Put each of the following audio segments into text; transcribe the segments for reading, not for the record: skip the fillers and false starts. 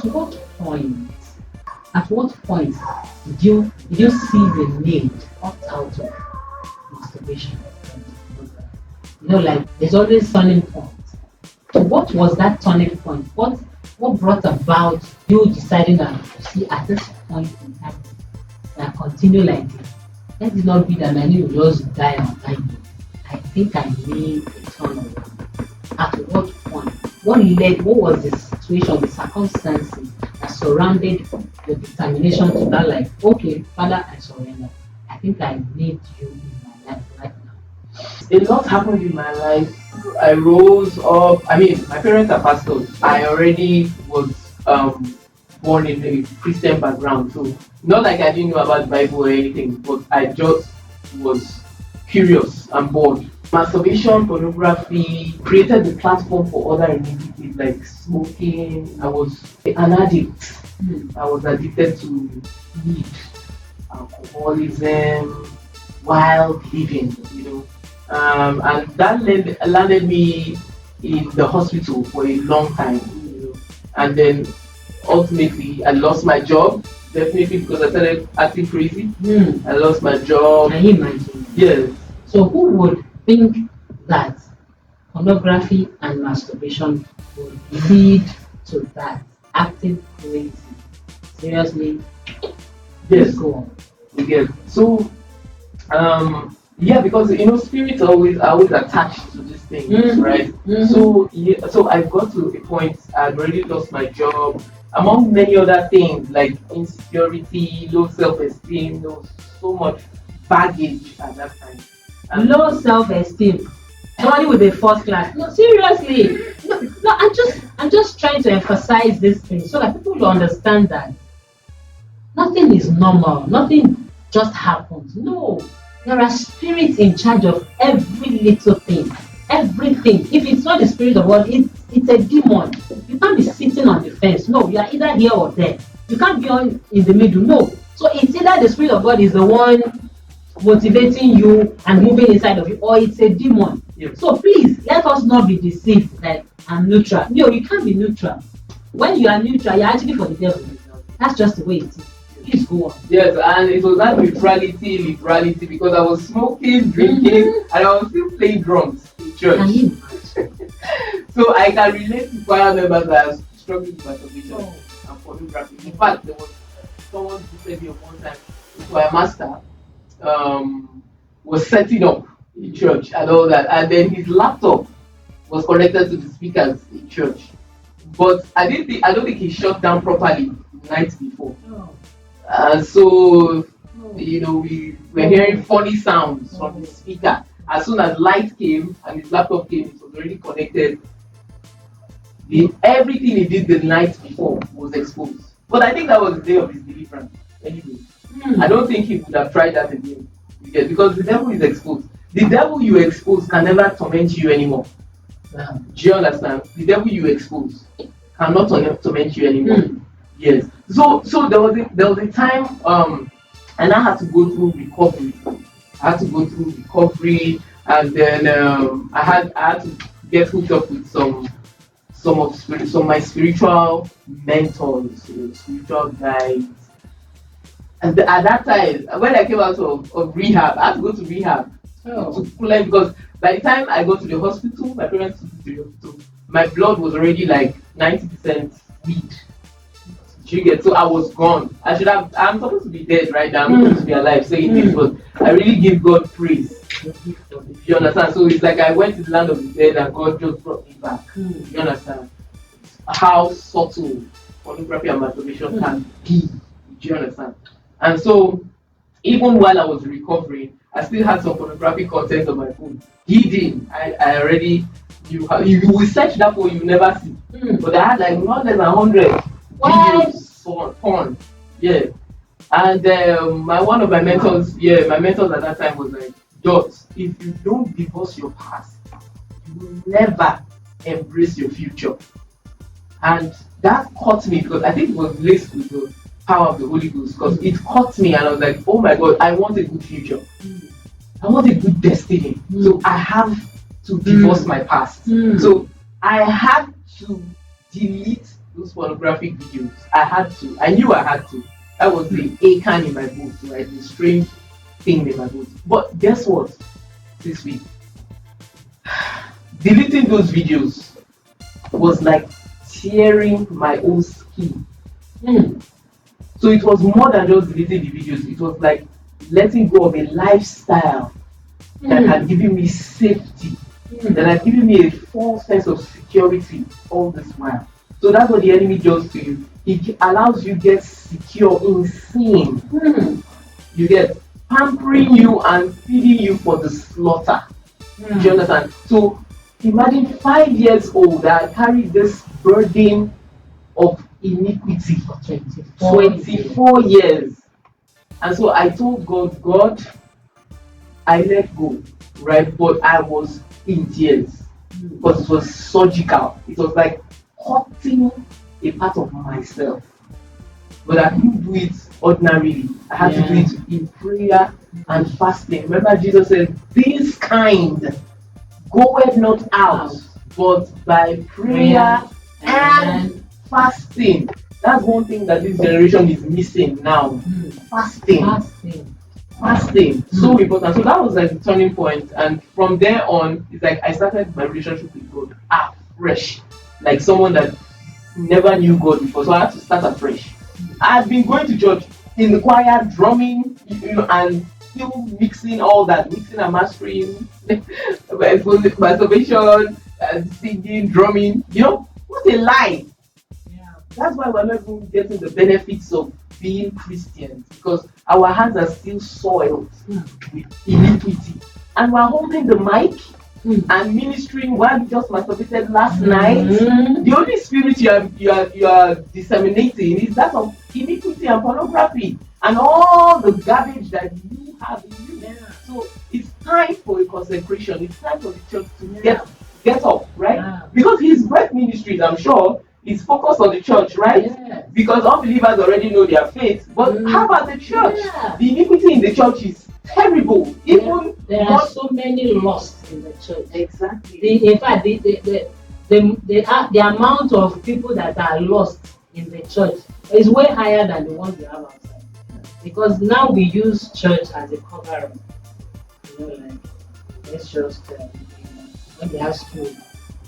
at what point did you see the need opt out of masturbation? Like there's always turning point. So what was that turning point? What brought about you deciding that, see, at this point in time, that continue like this? Let it not be that I need to just die on time. I think I need a turnaround. At what point? What was the situation, the circumstances that surrounded the determination to that, like, okay, Father, I surrender. I think I need you in my life right now. A lot happened in my life. I rose up. I mean, my parents are pastors. I already was born in a Christian background, so not like I didn't know about the Bible or anything, but I just was curious and bored. Masturbation, pornography created the platform for other iniquities like smoking. I was an addict. I was addicted to weed, alcoholism, wild living, and that landed me in the hospital for a long time, and then ultimately I lost my job, definitely because I started acting crazy. I lost my job. Can you imagine? Yes. So who would think that pornography and masturbation would lead to that? Acting crazy. Seriously? Yes. Go on. Yes. So yeah, because spirits are always attached to these things, right? So so I got to a point. I'd already lost my job, among many other things like insecurity, low self-esteem. There was so much baggage at that time. And Low self-esteem. Somebody with a first class. No, seriously. No, I'm just trying to emphasize this thing so that people will understand that nothing is normal. Nothing just happens. No. There are spirits in charge of every little thing. Everything. If it's not the spirit of God, it's a demon. You can't be sitting on the fence. No, you are either here or there. You can't be in the middle. No. So it's either the spirit of God is the one motivating you and moving inside of you, or it's a demon. Yes. So please let us not be deceived that I'm neutral. No, you can't be neutral. When you are neutral, you're actually for the devil. That's just the way it is. Please go on. Yes, and it was that liberality, because I was smoking, drinking, and I was still playing drums in church. Can you? So I can relate to choir members that are struggling with masturbation and pornography. In fact, there was someone who said me one time, the choir master was setting up in church and all that, and then his laptop was connected to the speakers in church. But I don't think he shut down properly the night before. So we were hearing funny sounds from the speaker. As soon as light came and his laptop came, it was already connected. Everything he did the night before was exposed. But I think that was the day of his deliverance. Anyway, I don't think he would have tried that again. Because the devil is exposed. The devil you expose can never torment you anymore. Do you understand? The devil you expose cannot torment you anymore. Yes. So there was a time and I had to go through recovery. And then I had to get hooked up with some of my spiritual mentors, spiritual guides. And at that time, when I came out of rehab, I had to go to rehab to learn, because by the time I got to the hospital, my parents took me to the hospital, my blood was already like 90% weed. Do you get? So I was gone. I'm supposed to be dead right now. I'm supposed to be alive saying this, but I really give God praise. You understand? So it's like I went to the land of the dead and God just brought me back. You understand? How subtle pornography and masturbation can be. Do you understand? And so even while I was recovering, I still had some pornographic content on my phone. Hidden. I already you will search that for you never see. But I had like more than 100 videos for porn. Yeah. And one of my mentors, my mentors at that time was like, Dot, if you don't divorce your past, you will never embrace your future. And that caught me, because I think it was laced with the power of the Holy Ghost, because it caught me and I was like, oh my God, I want a good future. I want a good destiny. So I have to divorce my past. So I had to delete those pornographic videos. I had to. I knew I had to. That was the acorn in my boot, right? The strange thing in my boot. But guess what? This week, deleting those videos was like tearing my own skin. So it was more than just deleting the videos. It was like letting go of a lifestyle that had given me safety, that had given me a false sense of security all this while. So that's what the enemy does to you. It allows you get secure in sin. You get pampering you and feeding you for the slaughter. Do you understand? So imagine 5 years old, I carried this burden of iniquity for 24 years. And so I told God, I let go, right? But I was in tears because it was surgical. It was like cutting a part of myself. But I couldn't do it ordinarily. I had to do it in prayer and fasting. Remember, Jesus said, "This kind goeth not out, but by prayer and fasting." That's one thing that this generation is missing now. Fasting. So important. So that was like the turning point. And from there on, it's like I started my relationship with God afresh. Like someone that never knew God before. So I had to start afresh. I had been going to church in the choir, drumming, and still mixing all that, mixing and mastering, masturbation, and singing, drumming. What a lie! That's why we're not even getting the benefits of being Christians, because our hands are still soiled with iniquity, and we're holding the mic and ministering while we just masturbated last night. The only spirit you are disseminating is that of iniquity and pornography and all the garbage that you have in you. So it's time for a consecration. It's time for the church to get up, right? Because his birth ministries, I'm sure, is focused on the church, right? Because unbelievers already know their faith. But how about the church? The iniquity in the church is terrible. Even there are so many lost in the church. Exactly. In fact, the amount of people that are lost in the church is way higher than the ones we have outside. Because now we use church as a cover up. Like, let's just when we have school.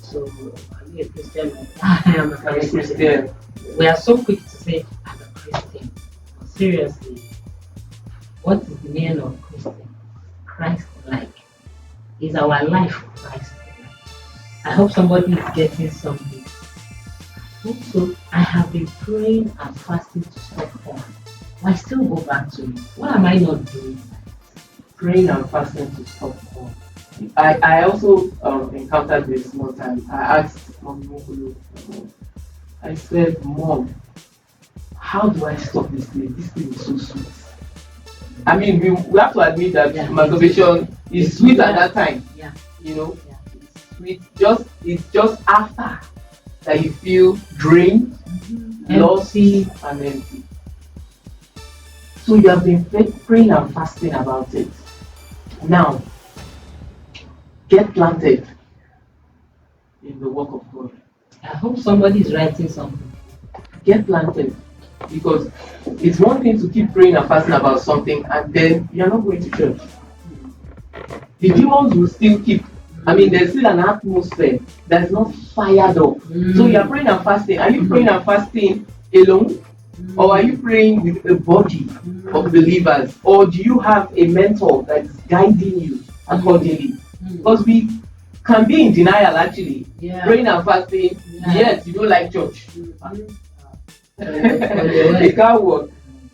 So are you a Christian? I am a Christian. We are so quick to say I'm a Christian. But seriously, what is the meaning of Christian? Christ-like. Is our life Christ-like? I hope somebody is getting something. Also, I have been praying and fasting to stop porn. I still go back to it. What am I not doing? Praying and fasting to stop porn. I also encountered this one time. I asked Mom, I said, "Mom, how do I stop this thing? This thing is so sweet." I mean, we have to admit that masturbation is sweet at that time. It's sweet. It's just after that you feel drained, lost, and empty. So you have been praying and fasting about it. Now, get planted in the work of God. I hope somebody is writing something. Get planted. Because it's one thing to keep praying and fasting about something and then you're not going to church. The demons will still keep. I mean, there's still an atmosphere that's not fired up. So you're praying and fasting. Are you praying and fasting alone? Or are you praying with a body of believers? Or do you have a mentor that is guiding you accordingly? Because we can be in denial actually. Praying and fasting, yet you don't like church. It can't work.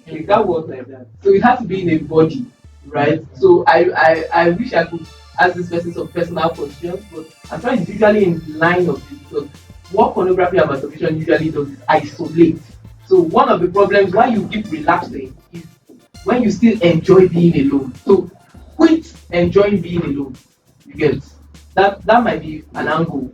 It can't work like that. So it has to be in a body, right? So I wish I could ask this person some personal questions, but I'm trying to usually in line of this, because what pornography and masturbation usually does is isolate. So one of the problems why you keep relapsing is when you still enjoy being alone. So quit enjoying being alone. You get that might be an angle.